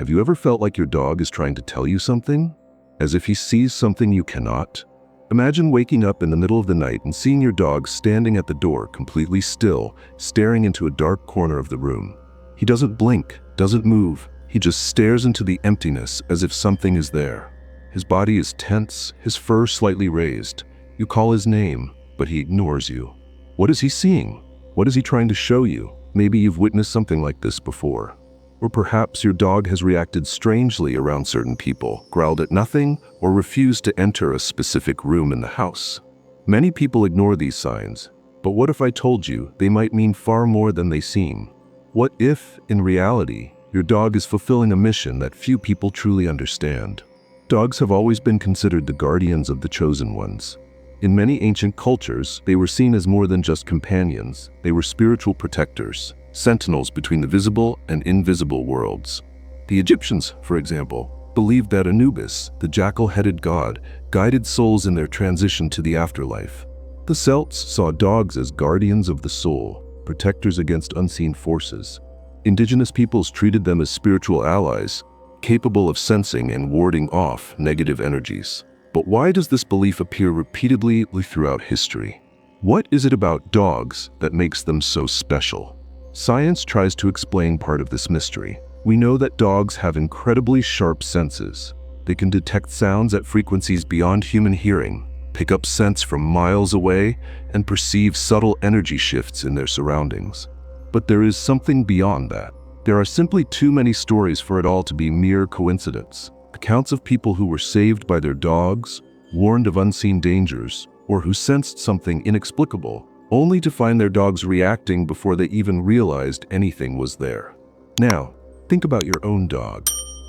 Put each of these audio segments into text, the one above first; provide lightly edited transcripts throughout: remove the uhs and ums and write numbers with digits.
Have you ever felt like your dog is trying to tell you something? As if he sees something you cannot? Imagine waking up in the middle of the night and seeing your dog standing at the door, completely still, staring into a dark corner of the room. He doesn't blink, doesn't move. He just stares into the emptiness as if something is there. His body is tense, his fur slightly raised. You call his name, but he ignores you. What is he seeing? What is he trying to show you? Maybe you've witnessed something like this before. Or perhaps your dog has reacted strangely around certain people, growled at nothing, or refused to enter a specific room in the house. Many people ignore these signs, but what if I told you they might mean far more than they seem? What if, in reality, your dog is fulfilling a mission that few people truly understand? Dogs have always been considered the guardians of the chosen ones. In many ancient cultures, they were seen as more than just companions. They were spiritual protectors, sentinels between the visible and invisible worlds. The Egyptians, for example, believed that Anubis, the jackal-headed god, guided souls in their transition to the afterlife. The Celts saw dogs as guardians of the soul, protectors against unseen forces. Indigenous peoples treated them as spiritual allies, capable of sensing and warding off negative energies. But why does this belief appear repeatedly throughout history? What is it about dogs that makes them so special? Science tries to explain part of this mystery. We know that dogs have incredibly sharp senses. They can detect sounds at frequencies beyond human hearing, pick up scents from miles away, and perceive subtle energy shifts in their surroundings. But there is something beyond that. There are simply too many stories for it all to be mere coincidence. Accounts of people who were saved by their dogs, warned of unseen dangers, or who sensed something inexplicable, only to find their dogs reacting before they even realized anything was there. Now, think about your own dog.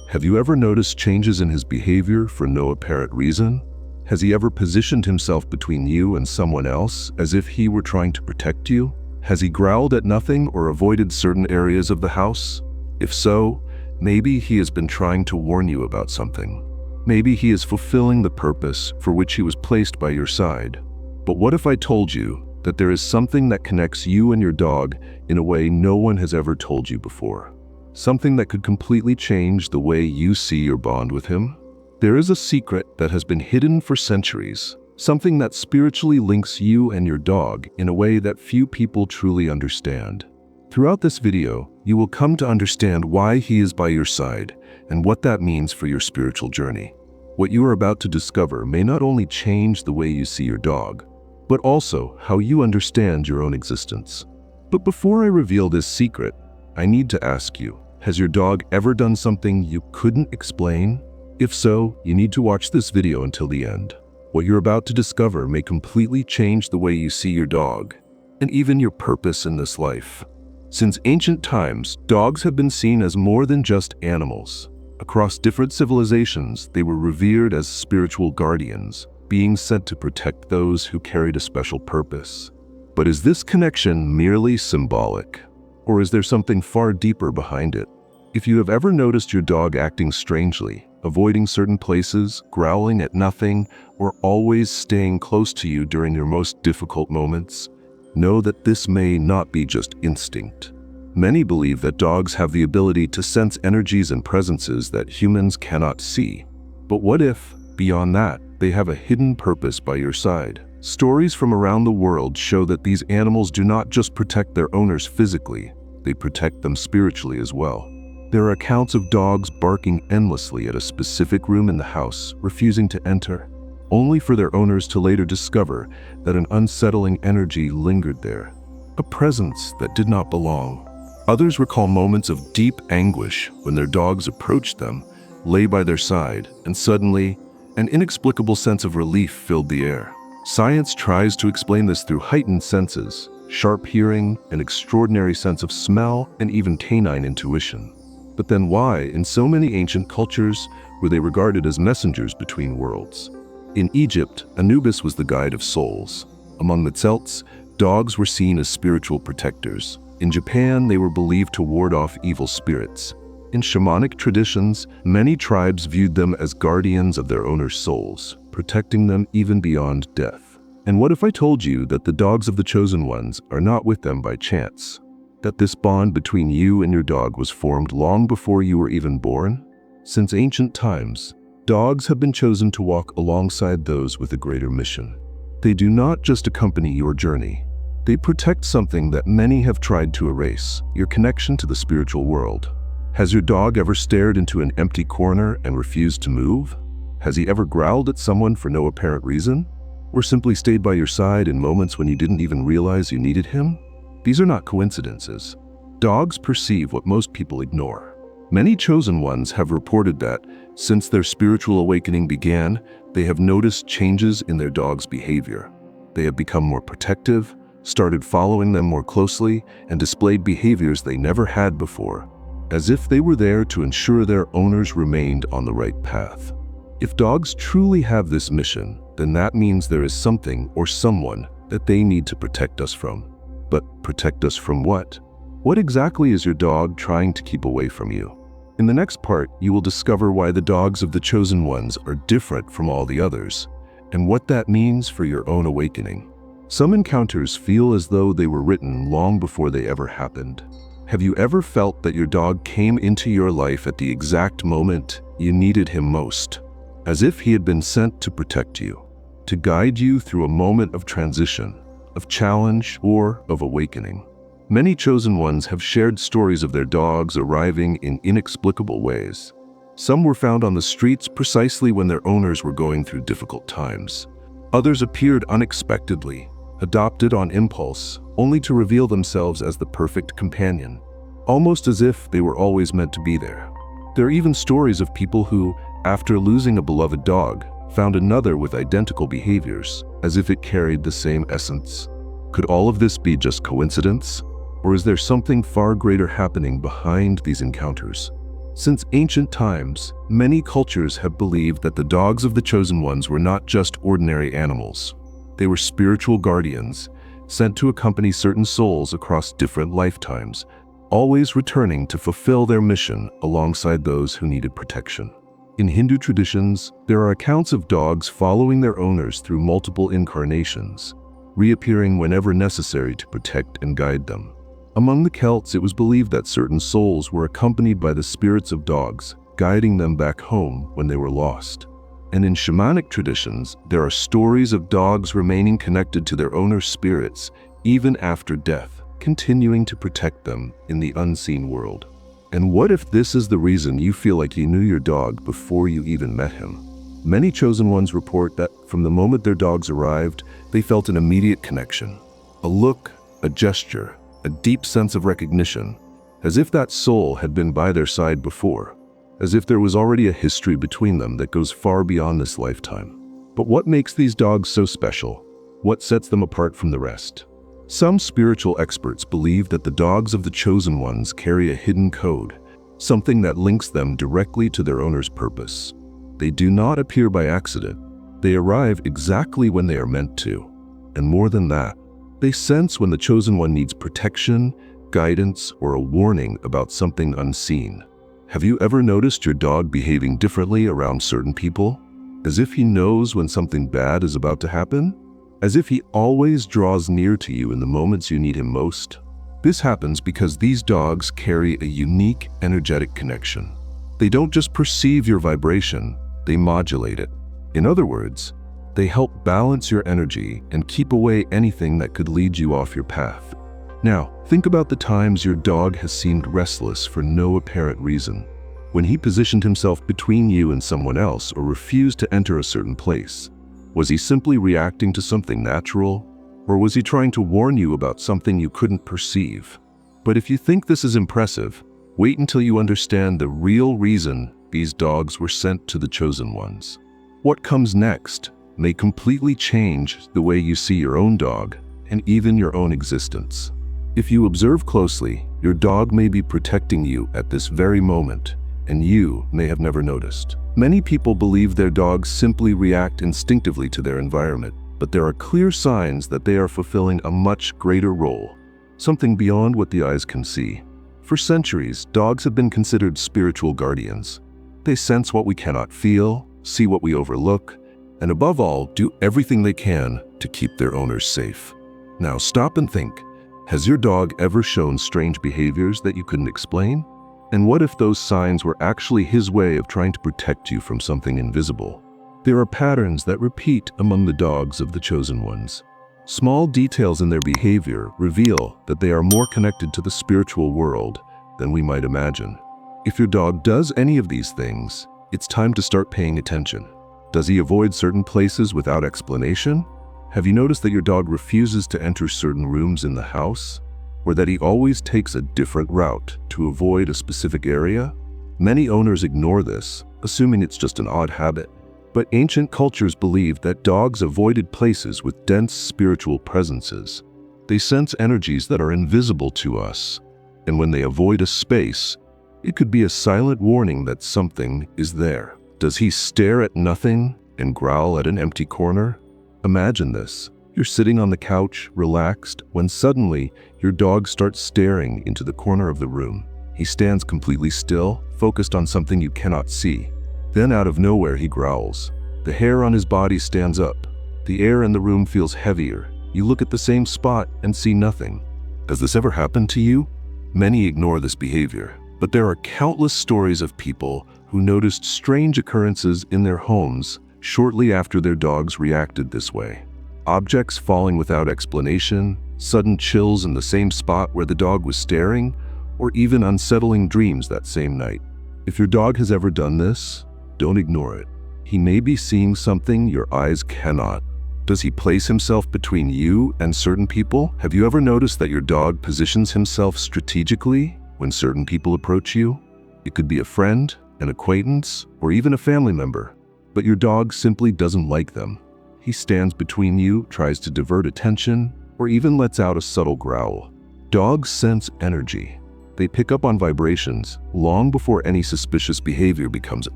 Have you ever noticed changes in his behavior for no apparent reason? Has he ever positioned himself between you and someone else as if he were trying to protect you? Has he growled at nothing or avoided certain areas of the house? If so, maybe he has been trying to warn you about something. Maybe he is fulfilling the purpose for which he was placed by your side. But what if I told you that there is something that connects you and your dog in a way no one has ever told you before? Something that could completely change the way you see your bond with him? There is a secret that has been hidden for centuries, something that spiritually links you and your dog in a way that few people truly understand. Throughout this video, you will come to understand why he is by your side and what that means for your spiritual journey. What you are about to discover may not only change the way you see your dog, but also how you understand your own existence. But before I reveal this secret, I need to ask you, has your dog ever done something you couldn't explain? If so, you need to watch this video until the end. What you're about to discover may completely change the way you see your dog, and even your purpose in this life. Since ancient times, dogs have been seen as more than just animals. Across different civilizations, they were revered as spiritual guardians, being sent to protect those who carried a special purpose. But is this connection merely symbolic? Or is there something far deeper behind it? If you have ever noticed your dog acting strangely, avoiding certain places, growling at nothing, or always staying close to you during your most difficult moments, know that this may not be just instinct. Many believe that dogs have the ability to sense energies and presences that humans cannot see. But what if, beyond that, they have a hidden purpose by your side? Stories from around the world show that these animals do not just protect their owners physically, they protect them spiritually as well. There are accounts of dogs barking endlessly at a specific room in the house, refusing to enter, only for their owners to later discover that an unsettling energy lingered there, a presence that did not belong. Others recall moments of deep anguish when their dogs approached them, lay by their side, and suddenly, an inexplicable sense of relief filled the air. Science tries to explain this through heightened senses, sharp hearing, an extraordinary sense of smell, and even canine intuition. But then why, in so many ancient cultures, were they regarded as messengers between worlds? In Egypt, Anubis was the guide of souls. Among the Celts, dogs were seen as spiritual protectors. In Japan, they were believed to ward off evil spirits. In shamanic traditions, many tribes viewed them as guardians of their owners' souls, protecting them even beyond death. And what if I told you that the dogs of the chosen ones are not with them by chance? That this bond between you and your dog was formed long before you were even born? Since ancient times, dogs have been chosen to walk alongside those with a greater mission. They do not just accompany your journey. They protect something that many have tried to erase, your connection to the spiritual world. Has your dog ever stared into an empty corner and refused to move? Has he ever growled at someone for no apparent reason? Or simply stayed by your side in moments when you didn't even realize you needed him? These are not coincidences. Dogs perceive what most people ignore. Many chosen ones have reported that, since their spiritual awakening began, they have noticed changes in their dog's behavior. They have become more protective, started following them more closely, and displayed behaviors they never had before, as if they were there to ensure their owners remained on the right path. If dogs truly have this mission, then that means there is something or someone that they need to protect us from. But protect us from what? What exactly is your dog trying to keep away from you? In the next part, you will discover why the dogs of the chosen ones are different from all the others, and what that means for your own awakening. Some encounters feel as though they were written long before they ever happened. Have you ever felt that your dog came into your life at the exact moment you needed him most? As if he had been sent to protect you, to guide you through a moment of transition, of challenge, or of awakening. Many chosen ones have shared stories of their dogs arriving in inexplicable ways. Some were found on the streets precisely when their owners were going through difficult times. Others appeared unexpectedly, adopted on impulse, only to reveal themselves as the perfect companion, almost as if they were always meant to be there. There are even stories of people who, after losing a beloved dog, found another with identical behaviors, as if it carried the same essence. Could all of this be just coincidence? Or is there something far greater happening behind these encounters? Since ancient times, many cultures have believed that the dogs of the chosen ones were not just ordinary animals. They were spiritual guardians, sent to accompany certain souls across different lifetimes, always returning to fulfill their mission alongside those who needed protection. In Hindu traditions, there are accounts of dogs following their owners through multiple incarnations, reappearing whenever necessary to protect and guide them. Among the Celts, it was believed that certain souls were accompanied by the spirits of dogs, guiding them back home when they were lost. And in shamanic traditions, there are stories of dogs remaining connected to their owner's spirits even after death, continuing to protect them in the unseen world. And what if this is the reason you feel like you knew your dog before you even met him? Many chosen ones report that from the moment their dogs arrived, they felt an immediate connection. A look, a gesture, a deep sense of recognition, as if that soul had been by their side before, as if there was already a history between them that goes far beyond this lifetime. But what makes these dogs so special? What sets them apart from the rest? Some spiritual experts believe that the dogs of the chosen ones carry a hidden code, something that links them directly to their owner's purpose. They do not appear by accident. They arrive exactly when they are meant to. And more than that, they sense when the chosen one needs protection, guidance, or a warning about something unseen. Have you ever noticed your dog behaving differently around certain people? As if he knows when something bad is about to happen? As if he always draws near to you in the moments you need him most? This happens because these dogs carry a unique energetic connection. They don't just perceive your vibration, they modulate it. In other words, they help balance your energy and keep away anything that could lead you off your path. Now, think about the times your dog has seemed restless for no apparent reason. When he positioned himself between you and someone else or refused to enter a certain place. Was he simply reacting to something natural? Or was he trying to warn you about something you couldn't perceive? But if you think this is impressive, wait until you understand the real reason these dogs were sent to the chosen ones. What comes next may completely change the way you see your own dog and even your own existence. If you observe closely, your dog may be protecting you at this very moment, and you may have never noticed. Many people believe their dogs simply react instinctively to their environment, but there are clear signs that they are fulfilling a much greater role, something beyond what the eyes can see. For centuries, dogs have been considered spiritual guardians. They sense what we cannot feel, see what we overlook, and above all, do everything they can to keep their owners safe. Now stop and think. Has your dog ever shown strange behaviors that you couldn't explain? And what if those signs were actually his way of trying to protect you from something invisible? There are patterns that repeat among the dogs of the chosen ones. Small details in their behavior reveal that they are more connected to the spiritual world than we might imagine. If your dog does any of these things, it's time to start paying attention. Does he avoid certain places without explanation? Have you noticed that your dog refuses to enter certain rooms in the house? Or that he always takes a different route to avoid a specific area? Many owners ignore this, assuming it's just an odd habit. But ancient cultures believed that dogs avoided places with dense spiritual presences. They sense energies that are invisible to us, and when they avoid a space, it could be a silent warning that something is there. Does he stare at nothing and growl at an empty corner? Imagine this. You're sitting on the couch, relaxed, when suddenly your dog starts staring into the corner of the room. He stands completely still, focused on something you cannot see. Then out of nowhere he growls. The hair on his body stands up. The air in the room feels heavier. You look at the same spot and see nothing. Has this ever happened to you? Many ignore this behavior, but there are countless stories of people who noticed strange occurrences in their homes shortly after their dogs reacted this way. Objects falling without explanation, sudden chills in the same spot where the dog was staring, or even unsettling dreams that same night. If your dog has ever done this, don't ignore it. He may be seeing something your eyes cannot. Does he place himself between you and certain people? Have you ever noticed that your dog positions himself strategically when certain people approach you? It could be a friend, an acquaintance, or even a family member. But your dog simply doesn't like them. He stands between you, tries to divert attention, or even lets out a subtle growl. Dogs sense energy. They pick up on vibrations long before any suspicious behavior becomes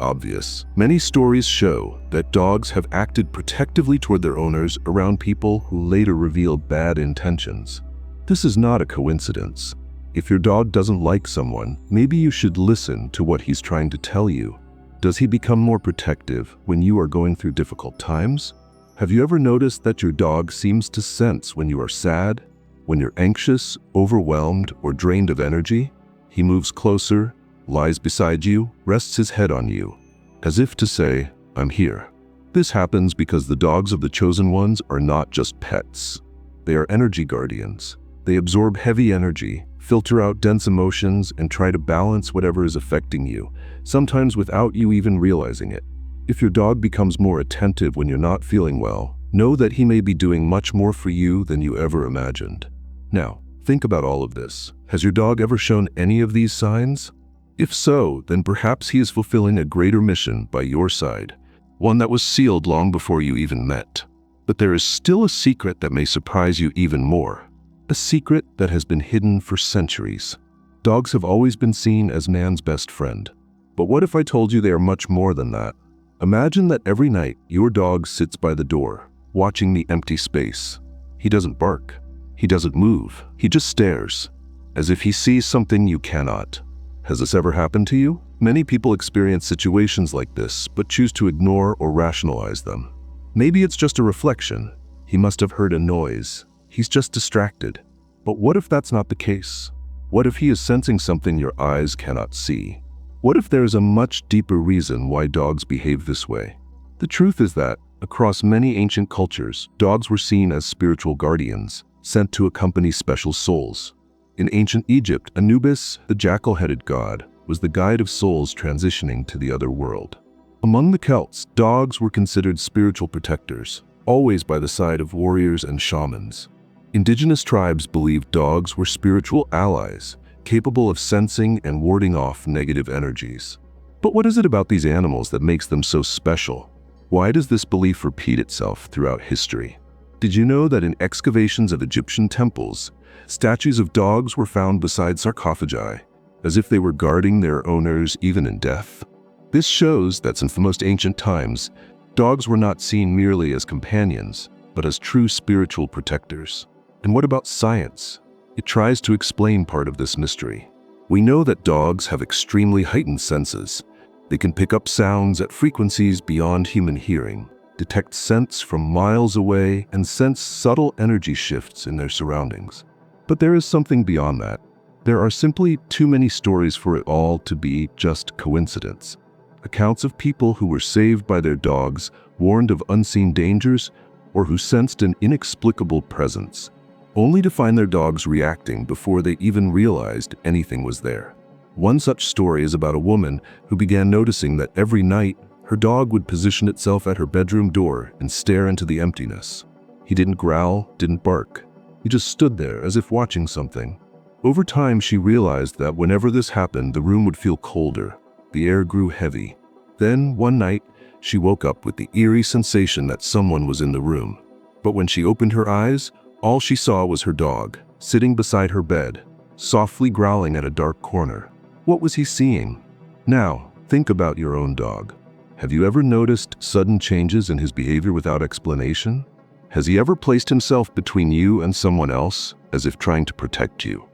obvious. Many stories show that dogs have acted protectively toward their owners around people who later reveal bad intentions. This is not a coincidence. If your dog doesn't like someone, maybe you should listen to what he's trying to tell you. Does he become more protective when you are going through difficult times? Have you ever noticed that your dog seems to sense when you are sad? When you're anxious, overwhelmed, or drained of energy? He moves closer, lies beside you, rests his head on you, as if to say, "I'm here." This happens because the dogs of the chosen ones are not just pets. They are energy guardians. They absorb heavy energy, filter out dense emotions, and try to balance whatever is affecting you, sometimes without you even realizing it. If your dog becomes more attentive when you're not feeling well, know that he may be doing much more for you than you ever imagined. Now, think about all of this. Has your dog ever shown any of these signs? If so, then perhaps he is fulfilling a greater mission by your side, one that was sealed long before you even met. But there is still a secret that may surprise you even more. A secret that has been hidden for centuries. Dogs have always been seen as man's best friend. But what if I told you they are much more than that? Imagine that every night your dog sits by the door, watching the empty space. He doesn't bark. He doesn't move. He just stares, as if he sees something you cannot. Has this ever happened to you? Many people experience situations like this, but choose to ignore or rationalize them. Maybe it's just a reflection. He must have heard a noise. He's just distracted. But what if that's not the case? What if he is sensing something your eyes cannot see? What if there is a much deeper reason why dogs behave this way? The truth is that, across many ancient cultures, dogs were seen as spiritual guardians, sent to accompany special souls. In ancient Egypt, Anubis, the jackal-headed god, was the guide of souls transitioning to the other world. Among the Celts, dogs were considered spiritual protectors, always by the side of warriors and shamans. Indigenous tribes believed dogs were spiritual allies, capable of sensing and warding off negative energies. But what is it about these animals that makes them so special? Why does this belief repeat itself throughout history? Did you know that in excavations of Egyptian temples, statues of dogs were found beside sarcophagi, as if they were guarding their owners even in death? This shows that since the most ancient times, dogs were not seen merely as companions, but as true spiritual protectors. And what about science? It tries to explain part of this mystery. We know that dogs have extremely heightened senses. They can pick up sounds at frequencies beyond human hearing, detect scents from miles away, and sense subtle energy shifts in their surroundings. But there is something beyond that. There are simply too many stories for it all to be just coincidence. Accounts of people who were saved by their dogs, warned of unseen dangers, or who sensed an inexplicable presence, only to find their dogs reacting before they even realized anything was there. One such story is about a woman who began noticing that every night her dog would position itself at her bedroom door and stare into the emptiness. He didn't growl, didn't bark. He just stood there as if watching something. Over time, she realized that whenever this happened, the room would feel colder. The air grew heavy. Then, one night, she woke up with the eerie sensation that someone was in the room. But when she opened her eyes, all she saw was her dog, sitting beside her bed, softly growling at a dark corner. What was he seeing? Now, think about your own dog. Have you ever noticed sudden changes in his behavior without explanation? Has he ever placed himself between you and someone else, as if trying to protect you?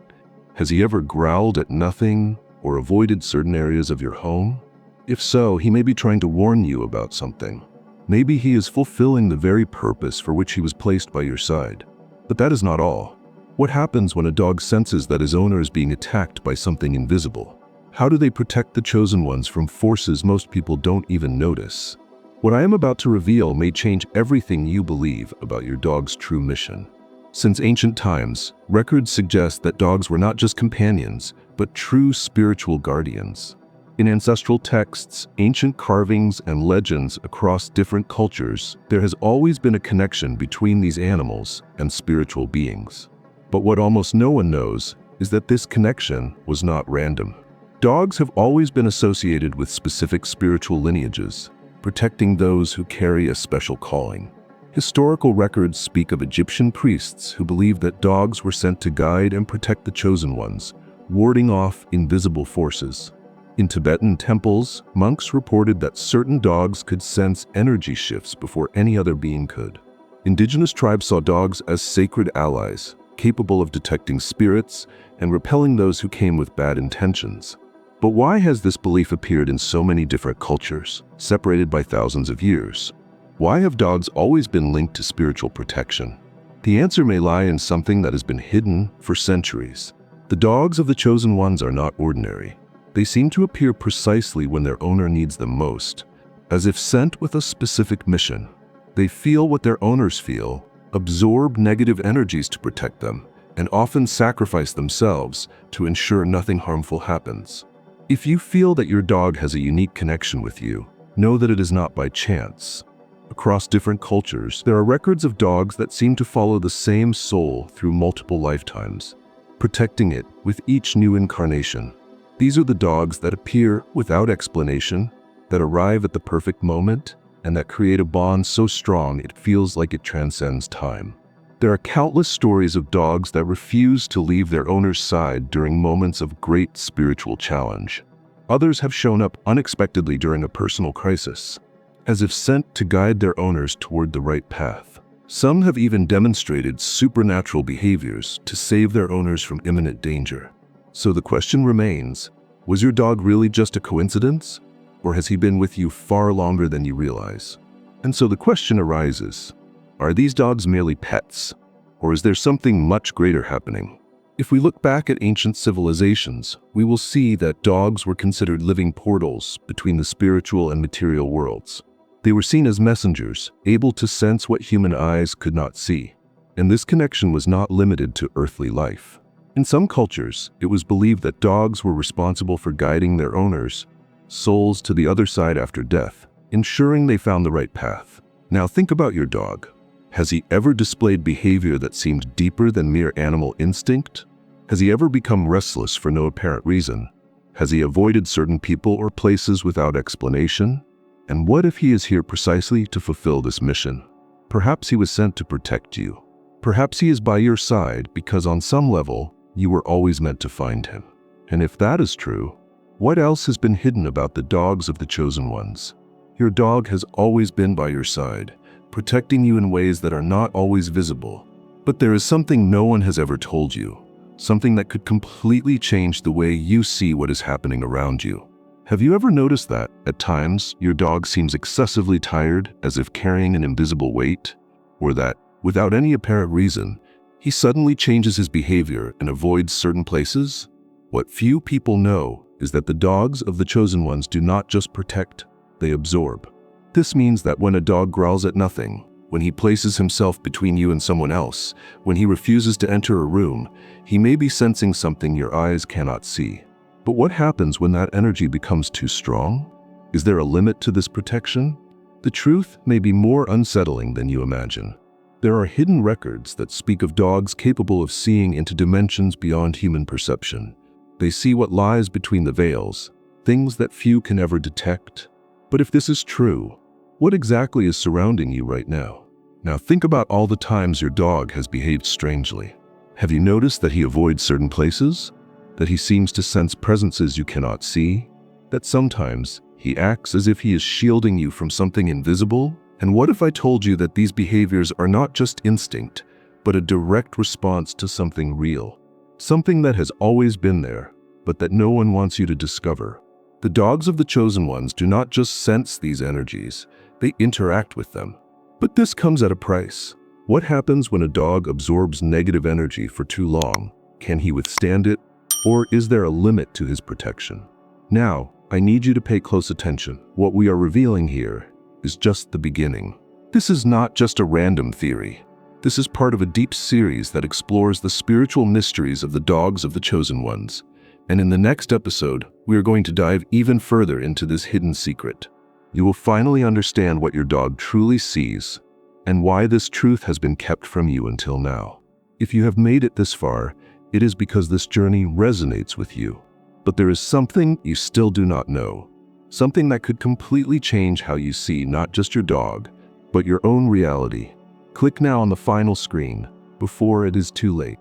Has he ever growled at nothing or avoided certain areas of your home? If so, he may be trying to warn you about something. Maybe he is fulfilling the very purpose for which he was placed by your side. But that is not all. What happens when a dog senses that his owner is being attacked by something invisible? How do they protect the chosen ones from forces most people don't even notice? What I am about to reveal may change everything you believe about your dog's true mission. Since ancient times, records suggest that dogs were not just companions, but true spiritual guardians. In ancestral texts, ancient carvings, and legends across different cultures, there has always been a connection between these animals and spiritual beings. But what almost no one knows is that this connection was not random. Dogs have always been associated with specific spiritual lineages, protecting those who carry a special calling. Historical records speak of Egyptian priests who believed that dogs were sent to guide and protect the chosen ones, warding off invisible forces. In Tibetan temples, monks reported that certain dogs could sense energy shifts before any other being could. Indigenous tribes saw dogs as sacred allies, capable of detecting spirits and repelling those who came with bad intentions. But why has this belief appeared in so many different cultures, separated by thousands of years? Why have dogs always been linked to spiritual protection? The answer may lie in something that has been hidden for centuries. The dogs of the chosen ones are not ordinary. They seem to appear precisely when their owner needs them most, as if sent with a specific mission. They feel what their owners feel, absorb negative energies to protect them, and often sacrifice themselves to ensure nothing harmful happens. If you feel that your dog has a unique connection with you, know that it is not by chance. Across different cultures, there are records of dogs that seem to follow the same soul through multiple lifetimes, protecting it with each new incarnation. These are the dogs that appear without explanation, that arrive at the perfect moment, and that create a bond so strong it feels like it transcends time. There are countless stories of dogs that refuse to leave their owner's side during moments of great spiritual challenge. Others have shown up unexpectedly during a personal crisis, as if sent to guide their owners toward the right path. Some have even demonstrated supernatural behaviors to save their owners from imminent danger. So the question remains, was your dog really just a coincidence? Or has he been with you far longer than you realize? And so the question arises, are these dogs merely pets? Or is there something much greater happening? If we look back at ancient civilizations, we will see that dogs were considered living portals between the spiritual and material worlds. They were seen as messengers, able to sense what human eyes could not see. And this connection was not limited to earthly life. In some cultures, it was believed that dogs were responsible for guiding their owners' souls to the other side after death, ensuring they found the right path. Now think about your dog. Has he ever displayed behavior that seemed deeper than mere animal instinct? Has he ever become restless for no apparent reason? Has he avoided certain people or places without explanation? And what if he is here precisely to fulfill this mission? Perhaps he was sent to protect you. Perhaps he is by your side because on some level, you were always meant to find him. And if that is true, what else has been hidden about the dogs of the chosen ones? Your dog has always been by your side, protecting you in ways that are not always visible. But there is something no one has ever told you, something that could completely change the way you see what is happening around you. Have you ever noticed that, at times, your dog seems excessively tired, as if carrying an invisible weight? Or that, without any apparent reason, He suddenly changes his behavior and avoids certain places? What few people know is that the dogs of the chosen ones do not just protect, they absorb. This means that when a dog growls at nothing, when he places himself between you and someone else, when he refuses to enter a room, he may be sensing something your eyes cannot see. But what happens when that energy becomes too strong? Is there a limit to this protection? The truth may be more unsettling than you imagine. There are hidden records that speak of dogs capable of seeing into dimensions beyond human perception. They see what lies between the veils, things that few can ever detect. But if this is true, what exactly is surrounding you right now? Now think about all the times your dog has behaved strangely. Have you noticed that he avoids certain places? That he seems to sense presences you cannot see? That sometimes he acts as if he is shielding you from something invisible? And what if I told you that these behaviors are not just instinct, but a direct response to something real? Something that has always been there, but that no one wants you to discover. The dogs of the chosen ones do not just sense these energies, they interact with them. But this comes at a price. What happens when a dog absorbs negative energy for too long? Can he withstand it? Or is there a limit to his protection? Now, I need you to pay close attention. What we are revealing here is just the beginning. This is not just a random theory. This is part of a deep series that explores the spiritual mysteries of the dogs of the chosen ones. And in the next episode, we are going to dive even further into this hidden secret. You will finally understand what your dog truly sees and why this truth has been kept from you until now. If you have made it this far, it is because this journey resonates with you. But there is something you still do not know. Something that could completely change how you see not just your dog, but your own reality. Click now on the final screen before it is too late.